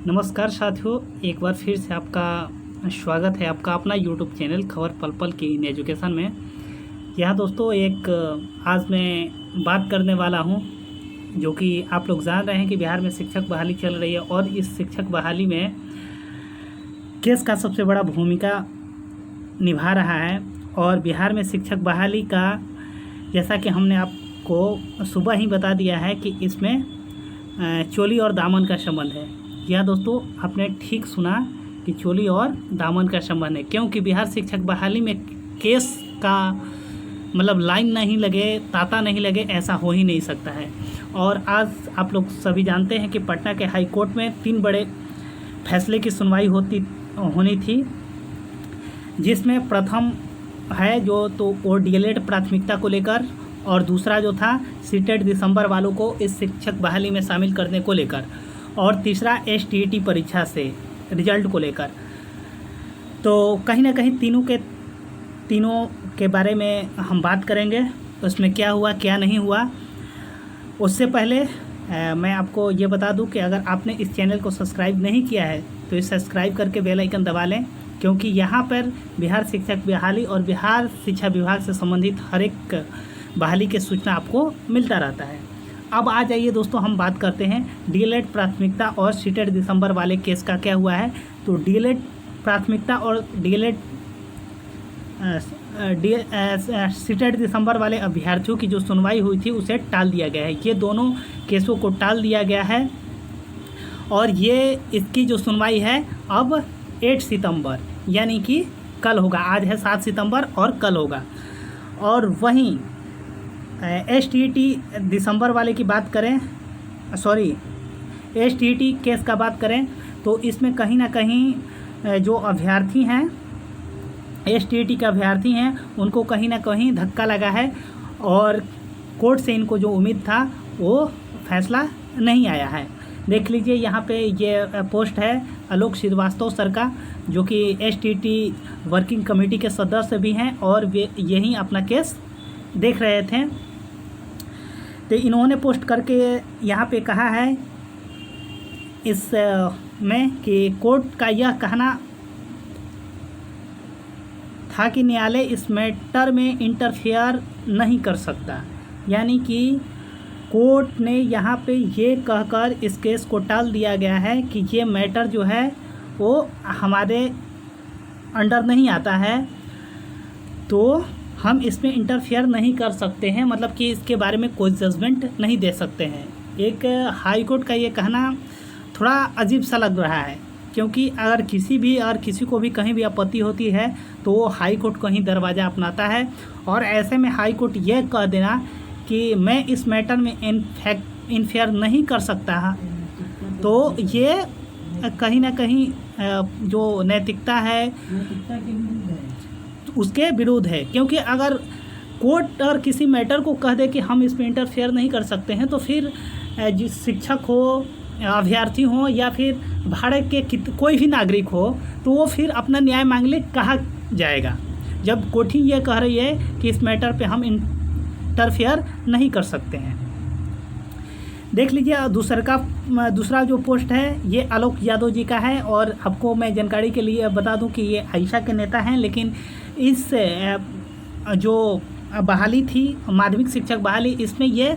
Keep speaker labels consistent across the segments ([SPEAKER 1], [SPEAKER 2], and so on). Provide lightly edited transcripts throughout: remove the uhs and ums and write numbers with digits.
[SPEAKER 1] नमस्कार साथियों, एक बार फिर से आपका स्वागत है आपका अपना यूट्यूब चैनल खबर पल पल की इन एजुकेशन में। यहाँ दोस्तों आज मैं बात करने वाला हूँ जो कि आप लोग जान रहे हैं कि बिहार में शिक्षक बहाली चल रही है और इस शिक्षक बहाली में केस का सबसे बड़ा भूमिका निभा रहा है। और बिहार में शिक्षक बहाली का जैसा कि हमने आपको सुबह ही बता दिया है कि इसमें चोली और दामन का संबंध है। यह दोस्तों आपने ठीक सुना कि चोली और दामन का संबंध है, क्योंकि बिहार शिक्षक बहाली में केस का मतलब लाइन नहीं लगे, तांता नहीं लगे, ऐसा हो ही नहीं सकता है। और आज आप लोग सभी जानते हैं कि पटना के हाई कोर्ट में 3 बड़े फैसले की सुनवाई होनी थी, जिसमें प्रथम है जो तो वो डीएलएड प्राथमिकता को लेकर, और दूसरा जो था सीटेट दिसंबर वालों को इस शिक्षक बहाली में शामिल करने को लेकर, और तीसरा एसटीईटी परीक्षा से रिजल्ट को लेकर। तो कहीं ना कहीं तीनों के बारे में हम बात करेंगे, उसमें क्या हुआ क्या नहीं हुआ। उससे पहले मैं आपको ये बता दूं कि अगर आपने इस चैनल को सब्सक्राइब नहीं किया है तो इसे सब्सक्राइब करके बेल आइकन दबा लें, क्योंकि यहाँ पर बिहार शिक्षक बहाली और बिहार शिक्षा विभाग से संबंधित हर एक बहाली की सूचना आपको मिलता रहता है। अब आ जाइए दोस्तों, हम बात करते हैं डीएलएड प्राथमिकता और सीटेट दिसंबर वाले केस का क्या हुआ है। तो डीएलएड प्राथमिकता और सीटेट दिसंबर वाले अभ्यर्थियों की जो सुनवाई हुई थी उसे टाल दिया गया है। ये दोनों केसों को टाल दिया गया है और ये इसकी जो सुनवाई है अब 8 सितंबर यानी कि कल होगा। आज है 7 सितंबर और कल होगा। और वहीं एसटीईटी दिसंबर वाले की बात करें, एसटीईटी केस का बात करें तो इसमें कहीं ना कहीं जो अभ्यर्थी हैं, एसटीईटी के अभ्यर्थी हैं, उनको कहीं ना कहीं धक्का लगा है और कोर्ट से इनको जो उम्मीद था वो फैसला नहीं आया है। देख लीजिए यहाँ पे ये पोस्ट है आलोक श्रीवास्तव सर का, जो कि एसटीईटी वर्किंग कमेटी के सदस्य भी हैं और वे यही अपना केस देख रहे थे। तो इन्होंने पोस्ट करके यहाँ पे कहा है इस में कि कोर्ट का यह कहना था कि न्यायालय इस मैटर में इंटरफेयर नहीं कर सकता, यानी कि कोर्ट ने यहाँ पे ये कहकर इस केस को टाल दिया गया है कि ये मैटर जो है वो हमारे अंडर नहीं आता है, तो हम इसमें इंटरफेयर नहीं कर सकते हैं, मतलब कि इसके बारे में कोई जजमेंट नहीं दे सकते हैं। एक हाई कोर्ट का ये कहना थोड़ा अजीब सा लग रहा है, क्योंकि अगर किसी को भी कहीं भी आपत्ति होती है तो वो हाई कोर्ट को ही दरवाज़ा अपनाता है। और ऐसे में हाई कोर्ट ये कह देना कि मैं इस मैटर में इंटरफेयर नहीं कर सकता, तो ये कहीं ना कहीं जो नैतिकता है उसके विरुद्ध है। क्योंकि अगर कोर्ट और किसी मैटर को कह दे कि हम इसमें इंटरफेयर नहीं कर सकते हैं, तो फिर जिस शिक्षक हो, अभ्यर्थी हो या फिर भारत के कोई भी नागरिक हो, तो वो फिर अपना न्याय मांगने कहाँ जाएगा, जब कोर्ट ही ये कह रही है कि इस मैटर पे हम इंटरफेयर नहीं कर सकते हैं। देख लीजिए दूसरा जो पोस्ट है ये आलोक यादव जी का है, और आपको मैं जानकारी के लिए बता दूं कि ये आयशा के नेता हैं, लेकिन इस जो बहाली थी माध्यमिक शिक्षक बहाली, इसमें ये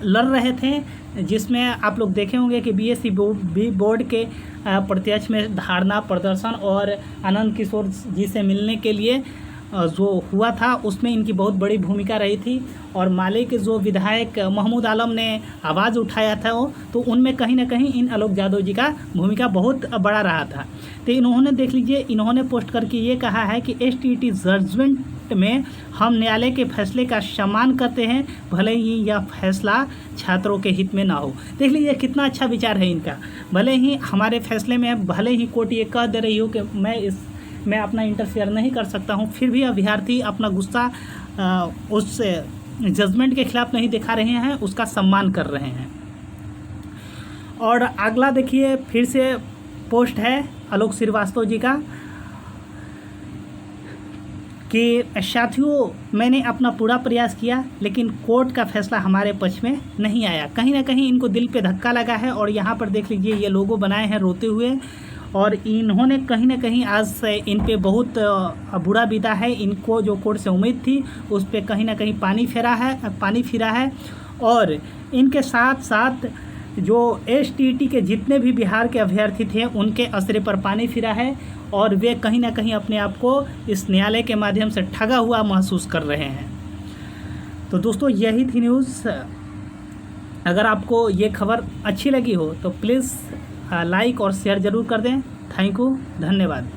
[SPEAKER 1] लड़ रहे थे, जिसमें आप लोग देखे होंगे कि बीएससी बोर्ड के प्रत्यक्ष में धारणा प्रदर्शन और आनंद किशोर जी से मिलने के लिए जो हुआ था उसमें इनकी बहुत बड़ी भूमिका रही थी। और माले के जो विधायक महमूद आलम ने आवाज़ उठाया था तो उनमें कहीं ना कहीं इन आलोक यादव जी का भूमिका बहुत बड़ा रहा था। तो इन्होंने देख लीजिए, इन्होंने पोस्ट करके ये कहा है कि एसटीईटी जजमेंट में हम न्यायालय के फैसले का सम्मान करते हैं, भले ही यह फैसला छात्रों के हित में ना हो। देख लीजिए कितना अच्छा विचार है इनका। भले ही हमारे फैसले में भले ही कोर्ट ये कह दे रही हो कि मैं अपना इंटरफेयर नहीं कर सकता हूँ, फिर भी अभ्यर्थी अपना गुस्सा उस जजमेंट के खिलाफ नहीं दिखा रहे हैं, उसका सम्मान कर रहे हैं। और अगला देखिए फिर से पोस्ट है आलोक श्रीवास्तव जी का कि साथियों मैंने अपना पूरा प्रयास किया लेकिन कोर्ट का फैसला हमारे पक्ष में नहीं आया। कहीं ना कहीं इनको दिल पे धक्का लगा है और यहाँ पर देख लीजिए ये लोगो बनाए हैं रोते हुए, और इन्होंने कहीं ना कहीं आज से इन पे बहुत बुरा बीता है। इनको जो कोर्ट से उम्मीद थी उस पर कहीं ना कहीं पानी फिरा है और इनके साथ साथ जो STT के जितने भी बिहार के अभ्यर्थी थे उनके असरे पर पानी फिरा है और वे कहीं ना कहीं अपने आप को इस न्यायालय के माध्यम से ठगा हुआ महसूस कर रहे हैं। तो दोस्तों यही थी न्यूज़। अगर आपको ये खबर अच्छी लगी हो तो प्लीज़ लाइक और शेयर ज़रूर कर दें। थैंक यू, धन्यवाद।